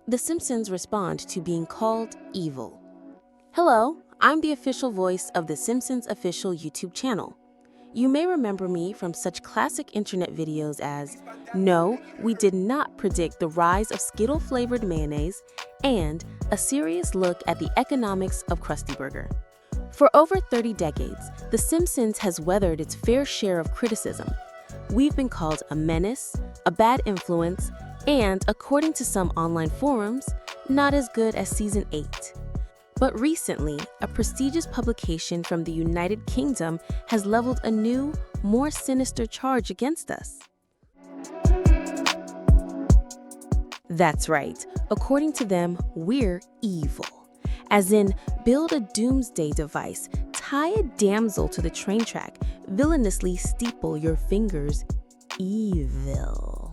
The Simpsons respond to being called evil. Hello, I'm the official voice of the Simpsons official YouTube channel. You may remember me from such classic internet videos as No, we did not predict the rise of Skittle-flavored mayonnaise and a serious look at the economics of Krusty Burger. For over 30 decades, The Simpsons has weathered its fair share of criticism. We've been called a menace, a bad influence, and, according to some online forums, not as good as Season 8. But recently, a prestigious publication from the United Kingdom has leveled a new, more sinister charge against us. That's right. According to them, we're evil. As in, build a doomsday device, tie a damsel to the train track, villainously steeple your fingers, evil.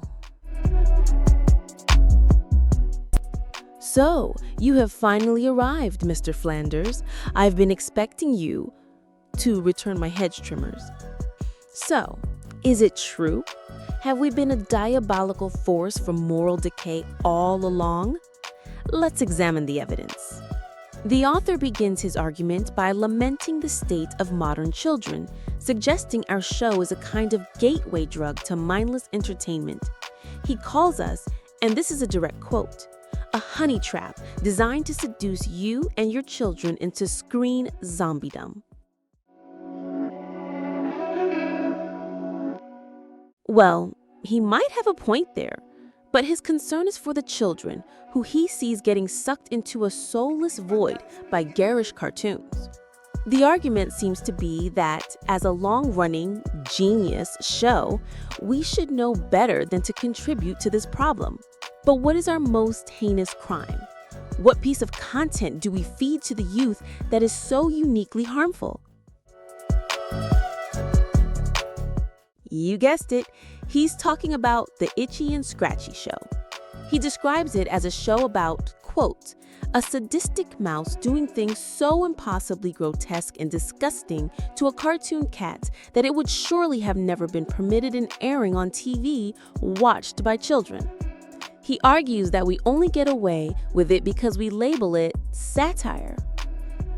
So, you have finally arrived, Mr. Flanders. I've been expecting you to return my hedge trimmers. So, is it true? Have we been a diabolical force for moral decay all along? Let's examine the evidence. The author begins his argument by lamenting the state of modern children, suggesting our show is a kind of gateway drug to mindless entertainment. He calls us, and this is a direct quote, a honey trap designed to seduce you and your children into screen zombiedom. Well, he might have a point there, but his concern is for the children, who he sees getting sucked into a soulless void by garish cartoons. The argument seems to be that, as a long-running, genius show, we should know better than to contribute to this problem. But what is our most heinous crime? What piece of content do we feed to the youth that is so uniquely harmful? You guessed it, he's talking about The Itchy and Scratchy Show. He describes it as a show about, quote, a sadistic mouse doing things so impossibly grotesque and disgusting to a cartoon cat that it would surely have never been permitted in airing on TV watched by children. He argues that we only get away with it because we label it satire.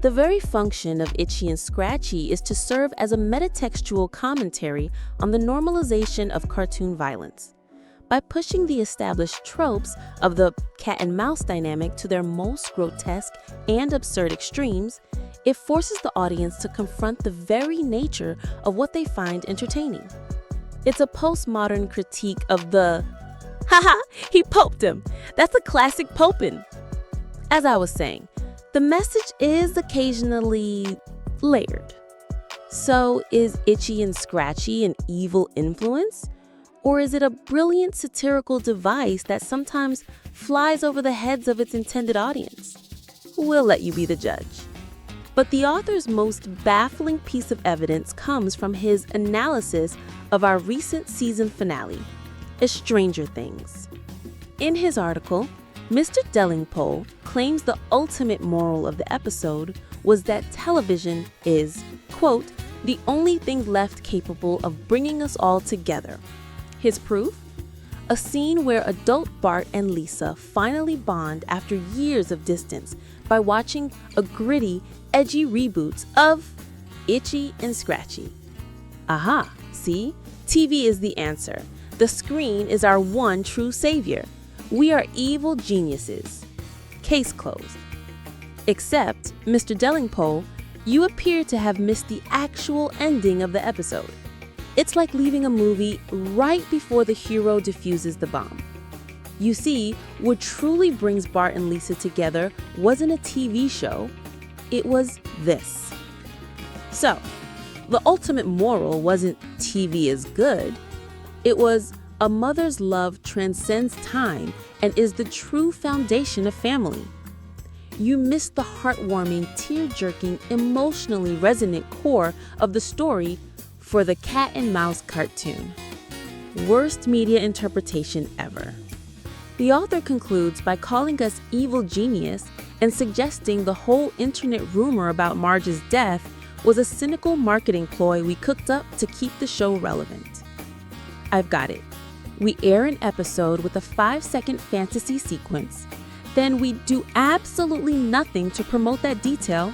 The very function of Itchy and Scratchy is to serve as a metatextual commentary on the normalization of cartoon violence. By pushing the established tropes of the cat and mouse dynamic to their most grotesque and absurd extremes, it forces the audience to confront the very nature of what they find entertaining. It's a postmodern critique of the haha, he poped him. That's a classic popin'. As I was saying, the message is occasionally layered. So is Itchy and Scratchy an evil influence? Or is it a brilliant satirical device that sometimes flies over the heads of its intended audience? We'll let you be the judge. But the author's most baffling piece of evidence comes from his analysis of our recent season finale, Stranger Things. In his article, Mr. Dellingpole claims the ultimate moral of the episode was that television is, quote, the only thing left capable of bringing us all together. His proof? A scene where adult Bart and Lisa finally bond after years of distance by watching a gritty, edgy reboot of Itchy and Scratchy. Aha, see? TV is the answer. The screen is our one true savior. We are evil geniuses. Case closed. Except, Mr. Dellingpole, you appear to have missed the actual ending of the episode. It's like leaving a movie right before the hero defuses the bomb. You see, what truly brings Bart and Lisa together wasn't a TV show, it was this. So, the ultimate moral wasn't TV is good. It was a mother's love transcends time and is the true foundation of family. You missed the heartwarming, tear-jerking, emotionally resonant core of the story for the cat and mouse cartoon. Worst media interpretation ever. The author concludes by calling us evil genius and suggesting the whole internet rumor about Marge's death was a cynical marketing ploy we cooked up to keep the show relevant. I've got it. We air an episode with a 5-second fantasy sequence. then we do absolutely nothing to promote that detail,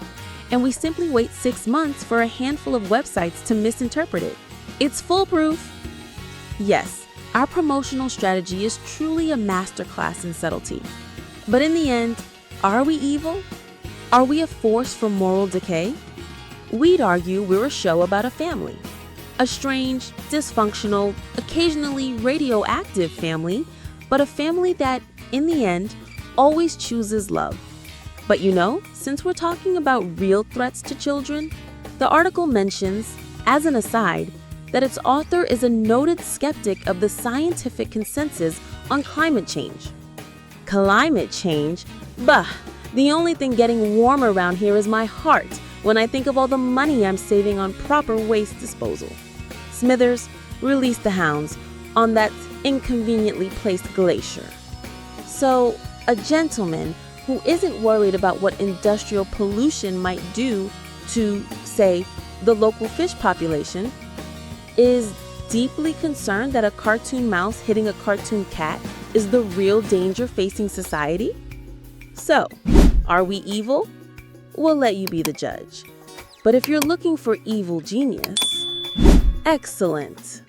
and we simply wait 6 months for a handful of websites to misinterpret it. It's foolproof. Yes, our promotional strategy is truly a masterclass in subtlety. But in the end, are we evil? Are we a force for moral decay? We'd argue we're a show about a family. A strange, dysfunctional, occasionally radioactive family, but a family that, in the end, always chooses love. But since we're talking about real threats to children, the article mentions, as an aside, that its author is a noted skeptic of the scientific consensus on climate change. Climate change? Bah! The only thing getting warm around here is my heart when I think of all the money I'm saving on proper waste disposal. Smithers, release the hounds on that inconveniently placed glacier. So, a gentleman who isn't worried about what industrial pollution might do to, say, the local fish population, is deeply concerned that a cartoon mouse hitting a cartoon cat is the real danger facing society? So, are we evil? We'll let you be the judge. But if you're looking for evil genius, excellent.